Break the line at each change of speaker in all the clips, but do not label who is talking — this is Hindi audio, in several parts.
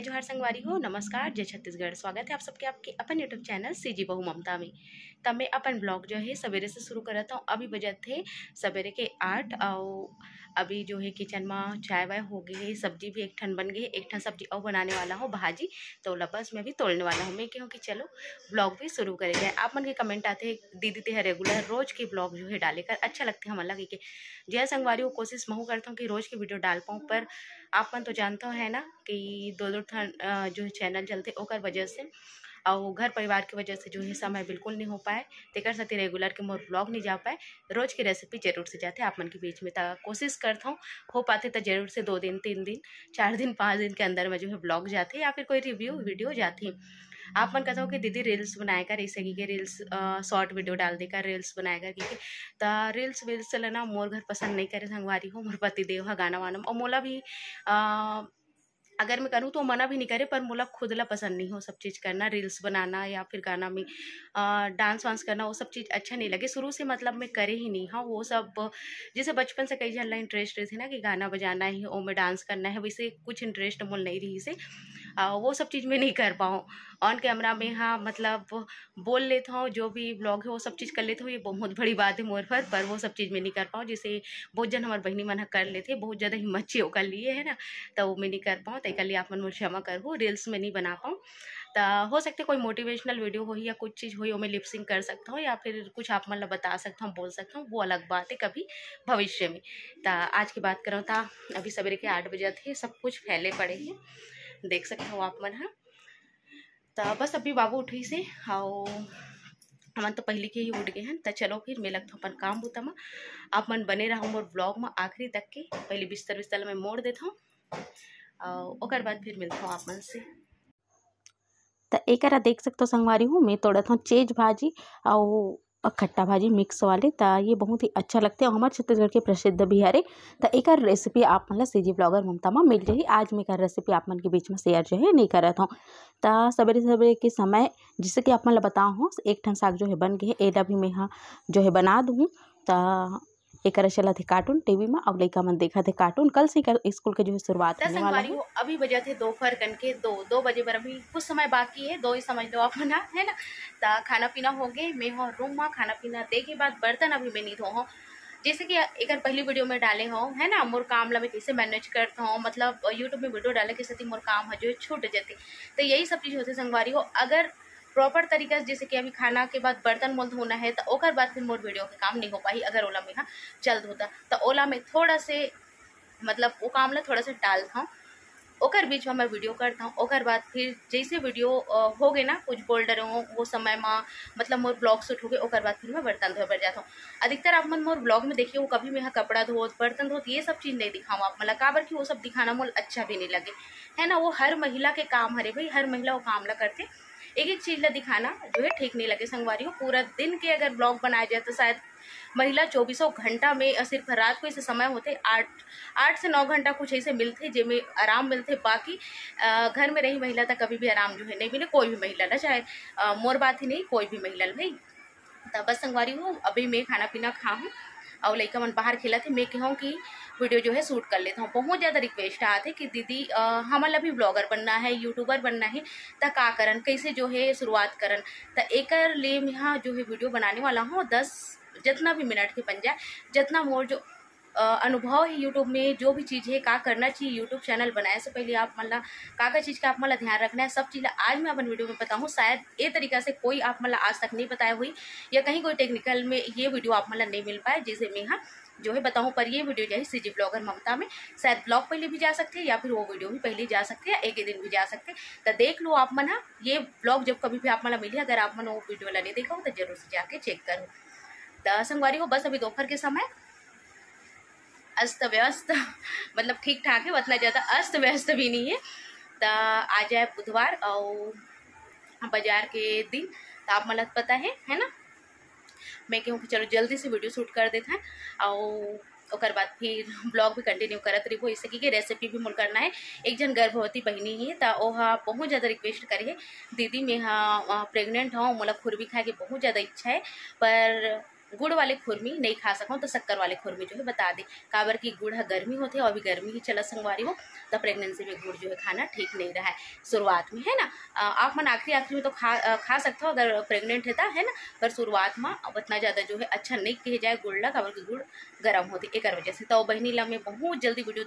जोहार संगवारी हो, नमस्कार, जय छत्तीसगढ़। स्वागत है आप सबके आपके अपन यूट्यूब चैनल सीजी बहू ममता में। तब मैं अपन ब्लॉग जो है सवेरे से शुरू कर रहा हूँ। अभी बजे थे सवेरे के 8 और अभी जो है किचन में चाय वाय हो गई है, सब्जी भी एक ठन बन गई है, एक ठन सब्जी और बनाने वाला हो भाजी, तो बस मैं भी तोड़ने वाला हूँ। मैं कहूँ कि चलो ब्लॉग भी शुरू करेंगे। आप मन के कमेंट आते हैं दीदी ते रेगुलर रोज की ब्लॉग जो है डालेकर अच्छा लगते हैं हमारा कि जय संगवारी को कोशिश महू करता हूँ कि रोज़ की वीडियो डाल पाऊँ, पर आप मन तो जानते हो है ना कि दो ठन जो है चैनल चलते ओकर वजह से और घर परिवार की वजह से जो है समय बिल्कुल नहीं हो पाए, तेकर साथ रेगुलर के मोर ब्लॉग नहीं जा पाए। रोज़ की रेसिपी जरूर से जाते आप मन के बीच में, कोशिश करता हूँ हो पाते तो जरूर से 2 दिन 3 दिन 4 दिन 5 दिन के अंदर में जो है ब्लॉग जाते या फिर कोई रिव्यू वीडियो जाती। आप मन कहते हो कि दीदी रील्स बनाएगा ऐसे की रील्स शॉर्ट वीडियो डाल देकर रील्स बनाएगा कि रील्स वील्स चलना मोर घर पसंद नहीं करे संगवारी हो। मोर पति देव है गाना वाना और मोला भी अगर मैं करूँ तो मना भी नहीं करे, पर मोला खुद ला पसंद नहीं हो सब चीज़ करना, रील्स बनाना या फिर गाना में डांस वांस करना, वो सब चीज़ अच्छा नहीं लगे। शुरू से मतलब मैं करे ही नहीं। हाँ वो सब जैसे बचपन से कई जन इंटरेस्ट रही थी ना कि गाना बजाना है और में डांस करना है, वैसे कुछ इंटरेस्ट मोल नहीं रही से वो सब चीज़ में नहीं कर पाऊँ। ऑन कैमरा में हाँ मतलब बोल लेता हूँ, जो भी ब्लॉग है वो सब चीज़ कर लेता हूँ, ये बहुत बड़ी बात है मोर पर वो सब चीज़ में नहीं कर पाऊँ। जैसे बहुत जन हमारे बहनी मन कर लेते, बहुत ज़्यादा हिम्मत चाहिए कर लिए है ना, तो वो मैं नहीं कर पाऊँ। तो लिए आप मन मुझे क्षमा करो, रील्स में नहीं बना पाऊँ। तो हो सकते कोई मोटिवेशनल वीडियो हो या कुछ चीज़ हो मैं लिपसिंग कर सकता हूँ या फिर कुछ आप मतलब बता सकता हूँ, बोल सकता हूँ, वो अलग बात है कभी भविष्य में। तो आज की बात करो था अभी सवेरे के 8 बजे थे, सब कुछ फैले पड़े हैं, देख सकते हो आप मन। हाँ तो बस अभी बाबू उठी से आओ हमन तो पहले के ही उठ गए हैं। तो चलो फिर मैं लगता हूँ अपन काम बूता में, आप मन बने रहो मोर ब्लॉग में आखिरी तक के। पहले बिस्तर विस्तर में मोड़ देता हूँ और बाद फिर मिलता हूँ आप मन से।
तो एक देख सकते हो संगवारी हूँ मैं तोड़ा था चेज भाजी और खट्टा भाजी मिक्स वाले। तो ये बहुत ही अच्छा लगते हैं, हमारे छत्तीसगढ़ के प्रसिद्ध भी हरे। तो एक रेसिपी आप मतलब सीजी ब्लॉगर ममता में मिल रही। आज मैं रेसिपी आप मन के बीच में शेयर जो है नहीं कर रहा था। तो सवेरे सवेरे के समय जिससे कि आप मतलब बताओ हूँ एक ठन साग जो है बन गए, एला भी मैं हाँ जो है बना दूँ। तो एक चला थे कार्टून टीवी में, अब लड़का मन देखा थे कार्टून। कल से स्कूल के जो है शुरुआत होने वाला है।
अभी बजे थे दोपहर कन के 2 बजे पर अभी कुछ समय बाकी है, 2 ही समझ लो आप ना है ना। तो खाना पीना हो गए, मैं हो रूम में खाना पीना दे के बाद बर्तन अभी मैं नहीं धो हूँ। जैसे कि एक पहली वीडियो में डाले हो है ना, मोर काम ला मैं कैसे मैनेज करता हूँ, मतलब यूट्यूब में वीडियो डाले के साथ मोर काम है जो छूट जाते। तो यही सब चीज़ होती संगवारी हो। अगर प्रॉपर तरीका से जैसे कि अभी खाना के बाद बर्तन मोल धोना है तो ओकर बाद फिर मोर वीडियो के काम नहीं हो पाई। अगर ओला में हाँ जल्द होता तो ओला में थोड़ा से मतलब वो काम ला थोड़ा सा डालता हूँ, ओकर बीच में मैं वीडियो करता हूँ। ओकर बाद फिर जैसे वीडियो हो गए ना कुछ बोल डरे हो वो समय में मतलब मोर ब्लॉग शूट हो गए, ओकर बाद फिर मैं बर्तन धोए बढ़ जाता हूँ। अधिकतर आप मन मोर ब्लॉग में देखिए वो कभी मैं कपड़ा धोत बर्तन धोत ये सब चीज़ नहीं दिखाऊँ आप मतलब, काबर कि वो सब दिखाना मोल अच्छा भी नहीं लगे है ना। वो हर महिला के काम हरे भाई, हर महिला वो काम ला करते, एक एक चीज़ ला दिखाना जो है ठीक नहीं लगे संगवारी हो। पूरा दिन के अगर ब्लॉग बनाया जाए तो शायद महिला 24 घंटा में सिर्फ रात को ऐसे समय होते 8 से 9 घंटा कुछ ऐसे मिलते जिनमें आराम मिलते। बाकी घर में रही महिला तक कभी भी आराम जो है नहीं मिले, कोई भी महिला ला, चाहे मोर बात ही नहीं कोई भी महिला ला भाई। तो बस संगवारी हूँ अभी मैं खाना पीना खा हूँ और लड़का मन बाहर खेला थे। मैं कहूँ कि वीडियो जो है शूट कर लेता हूँ। बहुत ज़्यादा रिक्वेस्ट आते कि दीदी हमारा भी ब्लॉगर बनना है, यूट्यूबर बनना है, तो का करन कैसे जो है शुरुआत करन। तो एक लिए यहाँ जो है वीडियो बनाने वाला हूँ 10 जितना भी मिनट के बन जाए, जितना मोर जो अनुभव है यूट्यूब में जो भी चीज़ है का करना चाहिए यूट्यूब चैनल बनाए से पहले आप मतलब का चीज़ का आप मतलब ध्यान रखना है, सब चीज़ आज मैं अपन वीडियो में बताऊँ। शायद ये तरीका से कोई आप मतलब आज तक नहीं बताया हुई या कहीं कोई टेक्निकल में ये वीडियो आप मतलब नहीं मिल पाए जिसे मैं हाँ जो है बताऊँ। पर ये वीडियो जो है सीजी ब्लॉगर ममता में शायद ब्लॉग पहले भी जा सकते हैं या फिर वो वीडियो भी पहले जा सकते हैं, एक ही दिन भी जा सकते हैं। तो देख लो आप मन हाँ ये ब्लॉग जब कभी भी आप मतलब मिले, अगर आप मन वो वीडियो वाला नहीं देखा हो तो जरूर से जाके चेक करो। तो संगवारी को बस अभी दोपहर के समय अस्त व्यस्त मतलब ठीक ठाक है, उतना ज़्यादा अस्त व्यस्त भी नहीं है। तो आ जाए बुधवार और बाजार के दिन, तो आप मतलब पता है ना। मैं कहूँ कि चलो जल्दी से वीडियो शूट कर देते हैं और ओकर बाद फिर ब्लॉग भी कंटिन्यू करत रही हो, इससे कि रेसिपी भी मोल करना है। एक जन गर्भवती बहनी ही तो वह बहुत ज़्यादा रिक्वेस्ट करी है दीदी मैं हाँ प्रेग्नेंट हूँ, मोला खुरबी खाए की बहुत ज़्यादा इच्छा है, पर गुड़ वाले खुरमी नहीं खा सकूँ तो शक्कर वाले खुरमी जो है बता दें। काबर की गुड़ गर्मी होती है और अभी गर्मी ही चला संगवारी हो, तो प्रेगनेंसी में गुड़ जो है खाना ठीक नहीं रहा है शुरुआत में, है ना। आप मन आखिरी में तो खा सकते हो अगर प्रेग्नेंट है ना, पर शुरुआत में उतना ज़्यादा जो है अच्छा नहीं कहे जाए गुड़ ला, काबर की गुड़ गर्म होती एक वजह से। तो बहनी ला मैं बहुत जल्दी वीडियो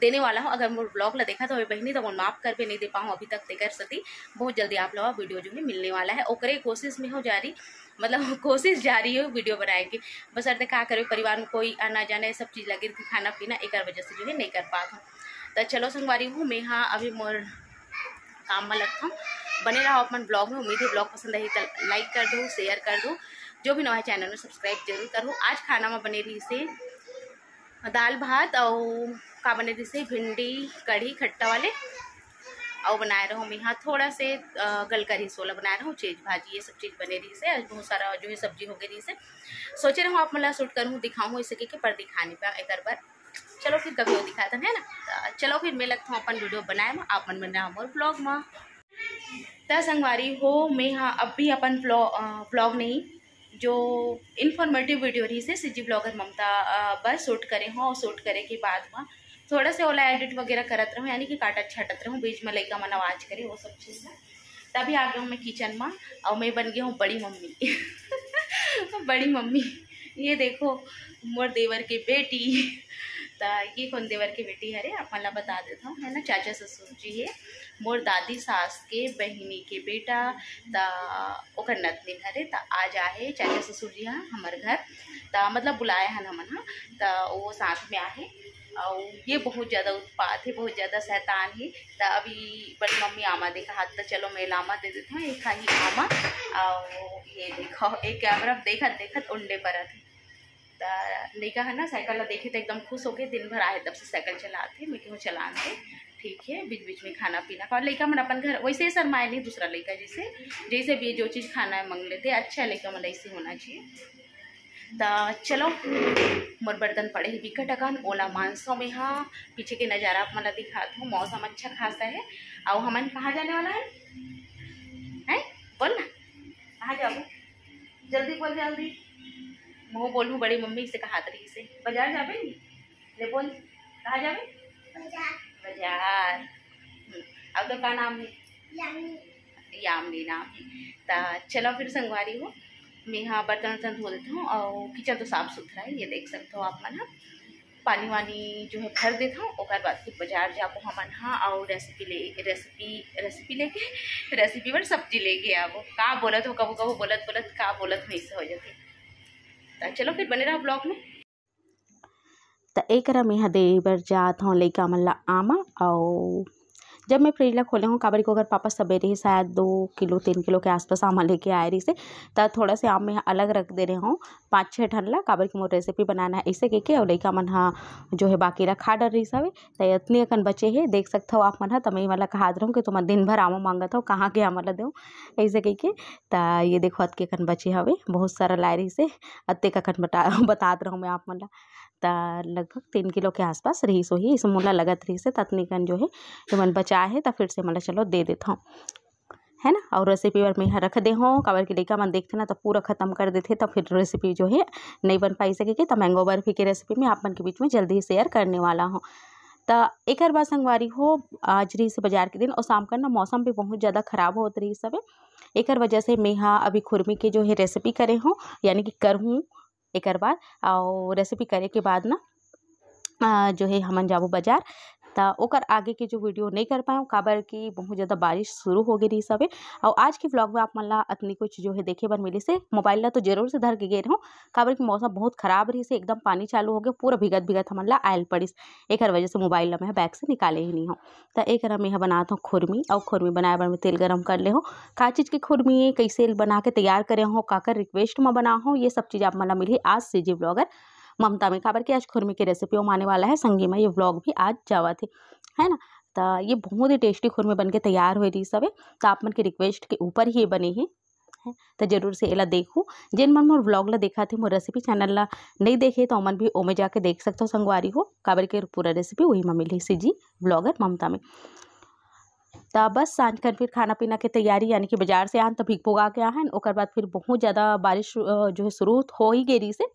देने वाला हूँ। अगर मोर ब्लॉग ला देखा तो बहनी तो माफ कर पे नहीं दे पाऊँ अभी तक कर सती, बहुत जल्दी आप लोग वीडियो जो है मिलने वाला है। ओकरे कोशिश में हो जारी, मतलब कोशिश जारी है वीडियो बनाए की, बस अर्थ क्या करे परिवार में कोई आना जाना सब चीज़ लगी थी, खाना पीना एक वजह से जो है नहीं कर पाता हूँ। तो चलो संगवारी हूँ मैं, हाँ अभी मोर काम में लगता हूँ। बने रहो अपन ब्लॉग में। उम्मीद है ब्लॉग पसंद आई तो लाइक कर दो, शेयर कर दो, जो भी नया है चैनल में सब्सक्राइब जरूर करो। आज खाना में बने रही से दाल भात और का बने रही से भिंडी कढ़ी खट्टा वाले, और बनाए रहो मैं यहाँ थोड़ा से गलकरी सोला बनाए रहो, चीज भाजी, ये सब चीज़ बने रही से। आज बहुत सारा जो है सब्जी हो गई से, सोचे रहो आप मतलब शूट करूँ दिखाऊँ इसे कि पर दिखाने पर एक बार। चलो फिर कभी वो दिखाता है ना, तो चलो फिर मैं लगता हूँ अपन वीडियो बनाए में अपन बना मोर ब्लॉग में। तो संगवारी हो मैं यहाँ अब भी अपन ब्लॉग नहीं जो इन्फॉर्मेटिव वीडियो रही से सीजी ब्लॉगर ममता बस शूट करे हो, और शूट करे के बाद में थोड़ा से ओला एडिट वगैरह करत रहूँ, यानी कि काटत छाटत रहूँ, बीच में लड़का मन आवाज़ करे वो सब चीज़ है। तभी आ गया हूँ मैं किचन में और मैं बन गया हूँ बड़ी मम्मी बड़ी मम्मी। ये देखो मोर देवर की बेटी, तो ये कौन देवर की बेटी है रे आप मतलब बता देता हूँ, है ना, चाचा ससुर जी है मोर दादी सास के बहनी के बेटा, तो ओकर नतनी घरे तो आज आए चाचा ससुर जी हाँ हमारे घर, तो मतलब बुलाया है हमन हाँ, तो वो साथ में आए। और ये बहुत ज़्यादा उत्पात है, बहुत ज़्यादा शैतान है। तो अभी बड़ी मम्मी आमा देखा हाथ, तो चलो मैं लामा दे देती हूँ एक ही आमा। और ये देखो एक कैमरा देखत देखत उंडे पर थे, तो लड़का है ना साइकिल देखे तो एकदम खुश हो गए, दिन भर आए तब से साइकिल चलाते, मैं क्यों चलाते ठीक है, बीच बीच में खाना पीना का। और लड़का मन अपन घर वैसे ही शर्माए नहीं, दूसरा लड़का जैसे भी जो चीज़ खाना है मांग लेते, अच्छा लड़का मतलब ऐसे होना चाहिए। तो चलो मोर बर्तन पड़े ही बिकट अगन ओला मानसों में, हाँ पीछे के नज़ारा आप मतलब दिखाती हूँ, मौसम अच्छा खासा है। और हमन कहाँ जाने वाला है बोल ना, कहाँ जाओ जल्दी बोल, जल्दी वो बोलूँ बड़ी मम्मी से कहा रही से बाजार जाबे ले बोल, कहाँ जाबे बाजार। अब तो का नाम है यामिनी नाम है। तो चलो फिर संगवारी हो मैं यहाँ बर्तन वर्तन धो देती हूँ, और किचन तो साफ़ सुथरा है, ये देख सकते हो आप मन। पानी वानी जो है भर देता हूँ, और बाद फिर बाजार जाबो हमन हाँ, और रेसिपी पर सब्जी लेके आबो। का बोलत हो कबो कबो बोलत का बोलत हो ऐसे हो जाते। तो चलो फिर बने रहो ब्लॉग में।
तो एक मैं दे बर जात हूँ लइका मन ला आमा, और जब मैं फ्रिज ला खोले हूँ काबर को अगर पापा सवेरे ही शायद 2 किलो 3 किलो के आसपास आमा लेके आए रही से, तो थोड़ा से आम में अलग रख दे रहे हूँ 5-6 ठन ला, काबर की मोर रेसिपी बनाना है ऐसे के और लइका मन हाँ जो है बाकी ला खा डर रही सवे। तो इतने अकन बचे है देख सकते हो आप मन हाँ, तो मैं वाला कहा रहूँ कि तुम दिन भर आमा मांगत हो कहाँ के आमा ला दूँ ऐसे के। तो ये देखो अत के अकन बचे हवे, बहुत सारा ला रही से अत्ते का अकन बतात रहूँ मैं आप मन ला। तो लगभग 3 किलो के आसपास रही सो ही इस मोला लगत रही से, ततनी कन जो है मन बचा है, तो फिर से मतलब चलो दे देता हूँ, है ना। और रेसिपी पर मैं यहाँ रख दे हूँ, काबर के लड़का मन देखते ना तो पूरा ख़त्म कर देते, तो फिर रेसिपी जो है नहीं बन पाई सके। तो मैंगो बर्फी की रेसिपी में आप मन के बीच में जल्दी ही शेयर करने वाला हूँ। तो एक बार संगवारी हो आज रही से बाजार के दिन, और शाम का ना मौसम भी बहुत ज़्यादा ख़राब होत रही सब, एक वजह से मैं यहाँ अभी खुरमी की जो है रेसिपी करे हूँ, यानी कि कर हूँ एक बार। और रेसिपी करे के बाद ना जो है हमन जाबो बाजार, तो ओकर आगे के जो वीडियो नहीं कर पाऊँ काबर की बहुत ज़्यादा बारिश शुरू हो गई सब। और आज के व्लॉग में आप मन ला अतनी कुछ जो है देखे बर मिली से, मोबाइल ला तो जरूर से धर के गए रहूँ काबर की मौसम बहुत ख़राब रही से, एकदम पानी चालू हो गया, पूरा भीगत भीगत हमन ला आयल पड़िस, एक वजह से मोबाइल ला मैं बैग से निकाले ही नहीं हूँ। तो एक मैं बनाता हूँ खुरमी, और खुरमी बनाए बर मैं तेल गरम कर ले हूँ, का चीज़ की खुरमी कैसे बना के तैयार करे हो, काकर रिक्वेस्ट में बना हो, ये सब चीज़ आप मन ला मिली आज सीजी ब्लॉगर ममता में, काबर की आज खुरमी की रेसिपी आने वाला है, संगी में ये व्लॉग भी आज जावा थे, है ना। तो ये बहुत ही टेस्टी खुरमी बन के तैयार हो रही सब, तो आप मन के रिक्वेस्ट के ऊपर ही ये बने हैं, तो जरूर से एला देखो। जिन मन मोर व्लॉग ला देखा थे मोर रेसिपी चैनल ला नहीं देखे तो मन भी ओमे जाके देख सकते हो संगवारी हो, काबर के पूरा रेसिपी वही में मिली सीजी ब्लॉगर ममता में। तो बस सांझ कर फिर खाना पीना के तैयारी यानी कि बाजार से आन तो भीग भुगा के आहन। ओकर बाद फिर बहुत ज़्यादा बारिश जो है शुरू हो ही गेरी से।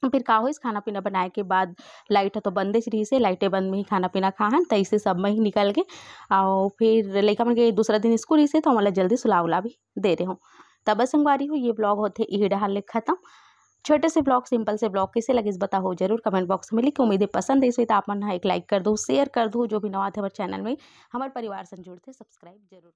फिर का होइस खाना पीना बनाए के बाद लाइट तो बंदे रही से, लाइटें बंद में ही खाना पीना खाहन। तो इसे सब में ही निकल के और फिर लइका मन के दूसरा दिन स्कूल रही से तो हमला जल्दी सुला उला भी दे रहे हो। तब बस संगवारी हो ये ब्लॉग होते ई डहाल ले खत्म। छोटे से ब्लॉग, सिंपल से ब्लॉग कैसे लगे बताओ जरूर कमेंट बॉक्स में लिख के। उम्मीद है पसंद है तो आप मन एक लाइक कर दो, शेयर कर दो। जो भी नवा थे हमारे चैनल में हमारे परिवार से जुड़ते सब्सक्राइब जरूर।